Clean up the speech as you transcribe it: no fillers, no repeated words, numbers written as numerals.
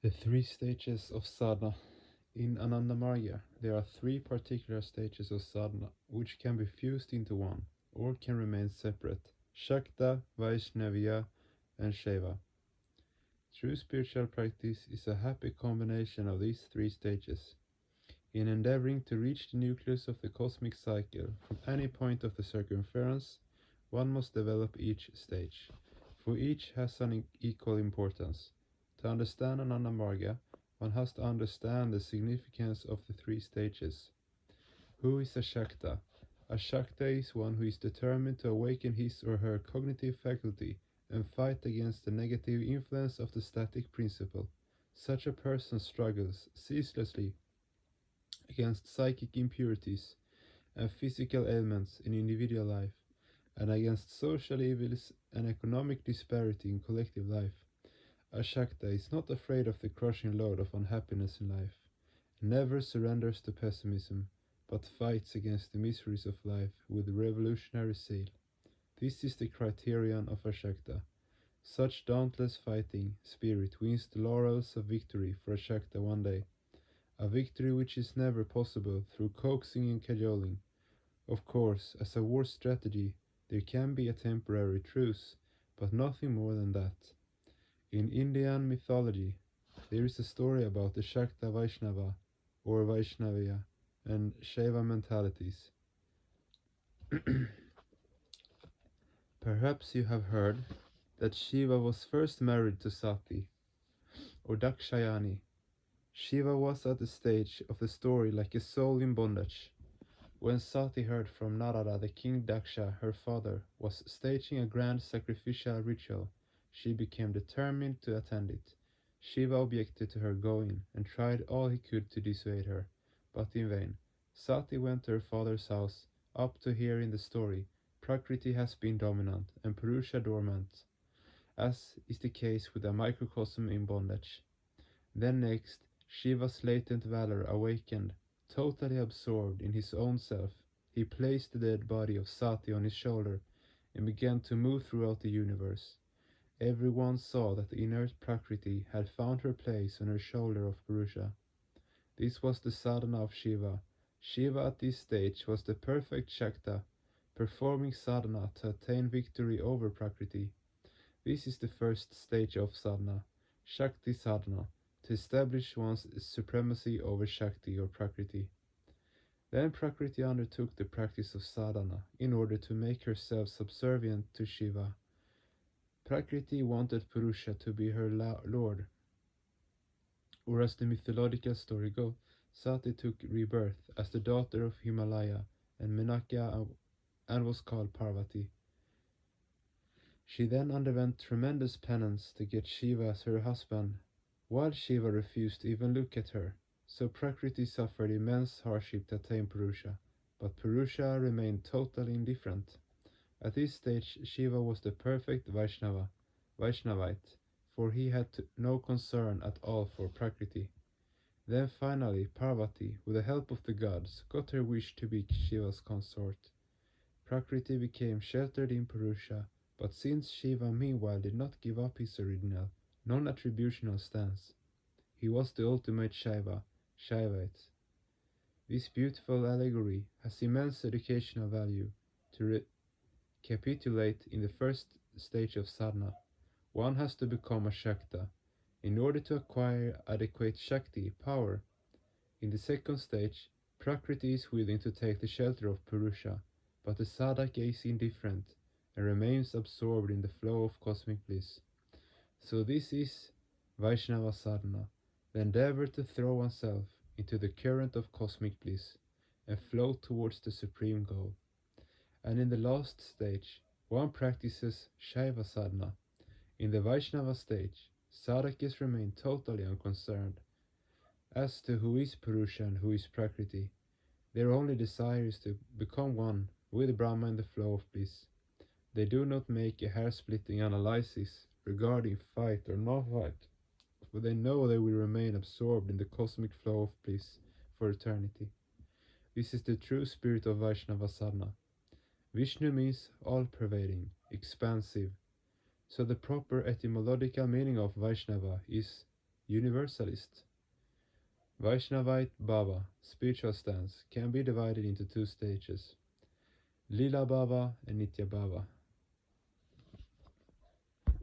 The three stages of sadhana. In Anandamarya, there are three particular stages of sadhana which can be fused into one or can remain separate: Shakta, Vaishnavya, and Shaiva. True spiritual practice is a happy combination of these three stages. In endeavoring to reach the nucleus of the cosmic cycle from any point of the circumference, one must develop each stage, for each has an equal importance. To understand Anandamarga, one has to understand the significance of the three stages. Who is a Shakta? A Shakta is one who is determined to awaken his or her cognitive faculty and fight against the negative influence of the static principle. Such a person struggles ceaselessly against psychic impurities and physical ailments in individual life, and against social evils and economic disparity in collective life. A Shakta is not afraid of the crushing load of unhappiness in life, never surrenders to pessimism, but fights against the miseries of life with revolutionary zeal. This is the criterion of a Shakta. Such dauntless fighting spirit wins the laurels of victory for a Shakta one day, a victory which is never possible through coaxing and cajoling. Of course, as a war strategy, there can be a temporary truce, but nothing more than that. In Indian mythology, there is a story about the Shakta Vaishnava or Vaishnavya and Shaiva mentalities. Perhaps you have heard that Shiva was first married to Sati or Dakshayani. Shiva was at the stage of the story like a soul in bondage. When Sati heard from Narada that King Daksha, her father, was staging a grand sacrificial ritual, she became determined to attend it. Shiva objected to her going and tried all he could to dissuade her, but in vain. Sati went to her father's house. Up to here in the story, Prakriti has been dominant and Purusha dormant, as is the case with a microcosm in bondage. Then next, Shiva's latent valor awakened. Totally absorbed in his own self, he placed the dead body of Sati on his shoulder and began to move throughout the universe. Everyone saw that the inert Prakriti had found her place on her shoulder of Purusha. This was the sadhana of Shiva. Shiva at this stage was the perfect Shakta, performing sadhana to attain victory over Prakriti. This is the first stage of sadhana, Shakti sadhana, to establish one's supremacy over Shakti or Prakriti. Then Prakriti undertook the practice of sadhana in order to make herself subservient to Shiva. Prakriti wanted Purusha to be her lord, or as the mythological story goes, Sati took rebirth as the daughter of Himalaya and Menakya and was called Parvati. She then underwent tremendous penance to get Shiva as her husband, while Shiva refused to even look at her. So Prakriti suffered immense hardship to attain Purusha, but Purusha remained totally indifferent. At this stage Shiva was the perfect Vaishnavite, for he had no concern at all for Prakriti. Then finally Parvati, with the help of the gods, got her wish to be Shiva's consort. Prakriti became sheltered in Purusha, but since Shiva meanwhile did not give up his original, non-attributional stance, he was the ultimate Shaivite. This beautiful allegory has immense educational value. To recapitulate, in the first stage of sadhana, one has to become a Shakta, in order to acquire adequate Shakti power. In the second stage, Prakriti is willing to take the shelter of Purusha, but the sadhak is indifferent and remains absorbed in the flow of cosmic bliss. So this is Vaishnava sadhana, the endeavor to throw oneself into the current of cosmic bliss and float towards the supreme goal. And in the last stage, one practices Shaiva sadhana. In the Vaishnava stage, sadhakas remain totally unconcerned as to who is Purusha and who is Prakriti. Their only desire is to become one with Brahma in the flow of bliss. They do not make a hair-splitting analysis regarding fight or not fight, for they know they will remain absorbed in the cosmic flow of bliss for eternity. This is the true spirit of Vaishnava sadhana. Vishnu means all-pervading, expansive, so the proper etymological meaning of Vaishnava is universalist. Vaishnavite Bhava, spiritual stance, can be divided into two stages, Lila Bhava and Nitya Bhava.